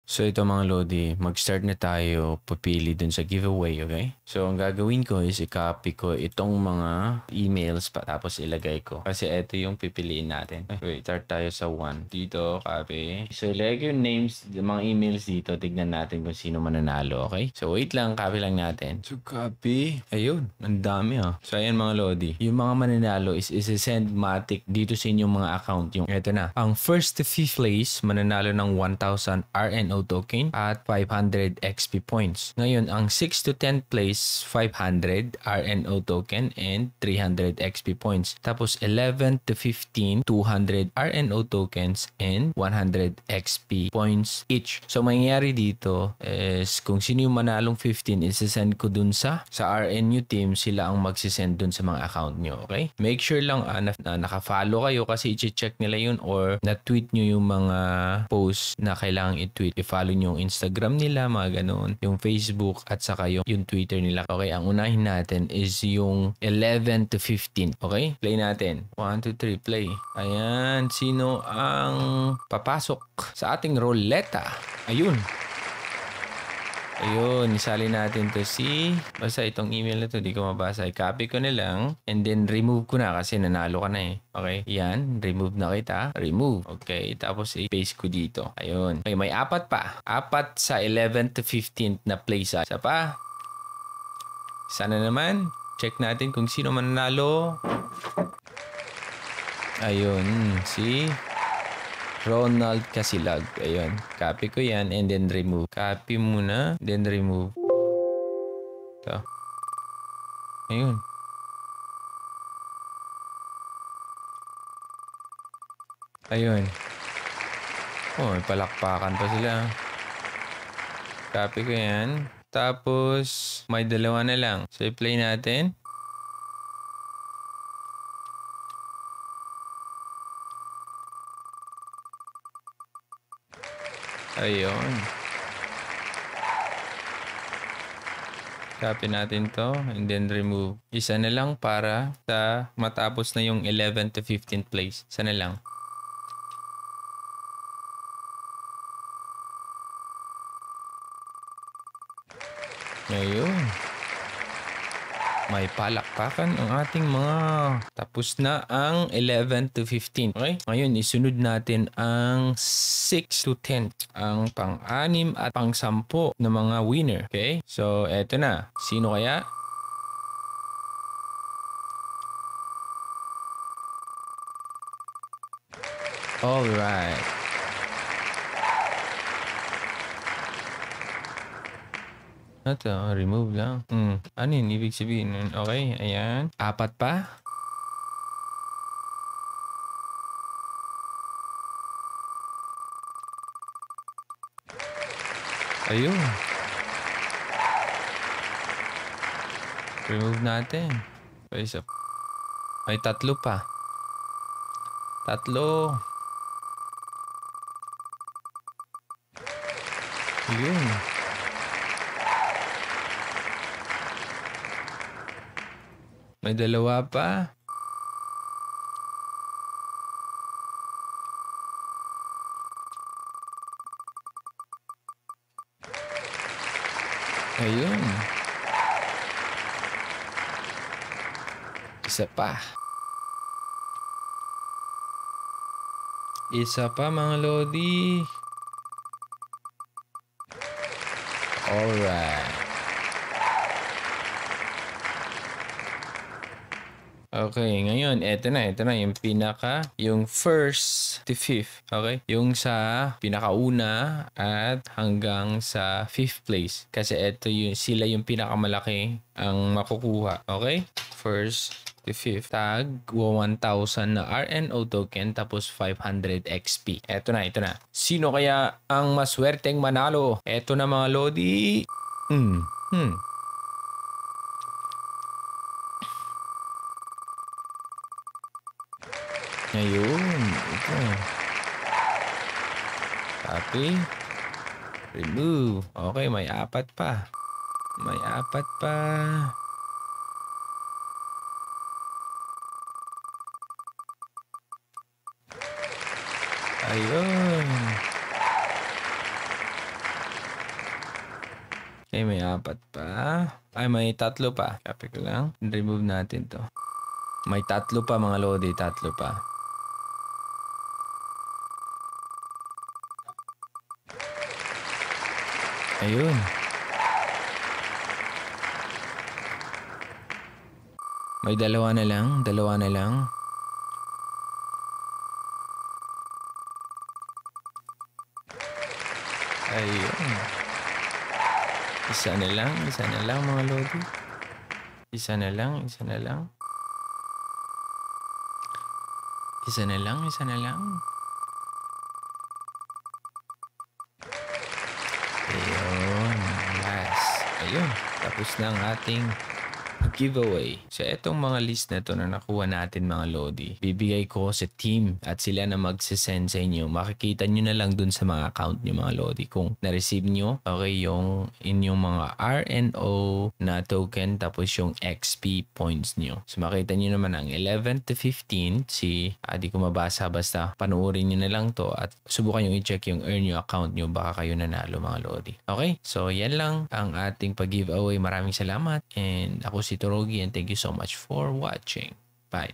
So ito mga Lodi, mag-start na tayo pupili dun sa giveaway, okay? So ang gagawin ko is i-copy ko itong mga emails pa tapos ilagay ko. Kasi ito yung pipiliin natin. Wait, start tayo sa 1. Dito, copy. So ilagay ko yung names, yung mga emails dito. Tignan natin kung sino mananalo, okay? So wait lang, copy lang natin. So copy. Ayun, ang dami So ayan mga Lodi, yung mga mananalo is isi-send Matic dito sa inyong mga account. Yung eto na. Ang first to 5th place mananalo ng 1,000 RNO token at 500 XP points. Ngayon, ang 6 to 10th place, 500 RNO token and 300 XP points. Tapos 11 to 15, 200 RNO tokens and 100 XP points each. So, mangyayari dito is kung sino yung manalong 15, isasend ko dun sa RNU team, sila ang magsisend dun sa mga account nyo. Okay? Make sure lang na naka-follow kayo kasi i-check nila yun or na-tweet nyo yung mga posts na kailangang i-tweet. I-follow nyo yung Instagram nila, mga ganun, yung Facebook at saka yung Twitter nila. Okay, ang unahin natin is yung 11 to 15. Okay, play natin. 1, 2, 3, play. Ayan, sino ang papasok sa ating roleta? Ayun. Ayun, isali natin to basta itong email na to, di ko mabasa. I-copy ko na lang and then remove ko na kasi nanalo ka na eh. Okay, yan, remove na kita. Remove. Okay, tapos i-paste ko dito. Ayun. Okay, may 4 pa. 4 sa 11 to 15 na place. Isa pa. Sana naman. Check natin kung sino mananalo. Ayun, si Ronald Casilag. Ayun. Copy ko yan and then remove. Copy muna, then remove. Ito. Ayun. Ayun. Oh, may palakpakan pa sila. Copy ko yan. Tapos, may 2 na lang. So, i-play natin. Ayun. Copy natin to and then remove. Isa na lang para sa matapos na yung 11 to 15th place. Isa na lang. Ayun. May palakpakan ang ating mga. Tapos na ang 11 to 15. Okay? Ngayon, isunod natin ang 6 to 10. Ang pang-6 at pang-10 na mga winner. Okay? So, eto na. Sino kaya? Alright. Ito, remove lang. Ano yun? Ibig sabihin nun? Okay, ayan. 4 pa. Ayun. Remove natin. May 3 pa. 3. Ayun. May 2 pa. Ayun. Isa pa. Isa pa mga Lodi. Alright. Okay, ngayon, eto na yung yung first to 5th, okay? Yung sa pinakauna at hanggang sa 5th place. Kasi sila yung pinakamalaki ang makukuha, okay? First to 5th, tag 1,000 na RNO token tapos 500 XP. Eto na. Sino kaya ang maswerteng manalo? Eto na mga Lodi. Ayun. Ito. Copy. Remove. Okay, may 4 pa. Ayun. Okay, may 4 pa. Ay, may 3 pa. Copy ko lang. Remove natin to. May 3 pa mga lodi. 3 pa. Ayun. May 2 na lang. 2 na lang. Ayun. Isa na lang mga lodi. Isa na lang. Isa na lang. Ayun. Last. Ayun. Tapos na ang ating giveaway. So, etong mga list na to na nakuha natin mga lodi, bibigay ko sa team at sila na magsisend sa inyo. Makikita nyo na lang dun sa mga account nyo mga lodi kung na-receive nyo, okay, yung inyong mga RNO na token tapos yung XP points nyo. So, makita nyo naman ang 11 to 15. Di ko mabasa, basta panoorin nyo na lang to at subukan nyo i-check yung earn your account nyo. Baka kayo nanalo mga lodi. Okay? So, yan lang ang ating pag-giveaway. Maraming salamat and ako si Torogi and thank you so much for watching. Bye.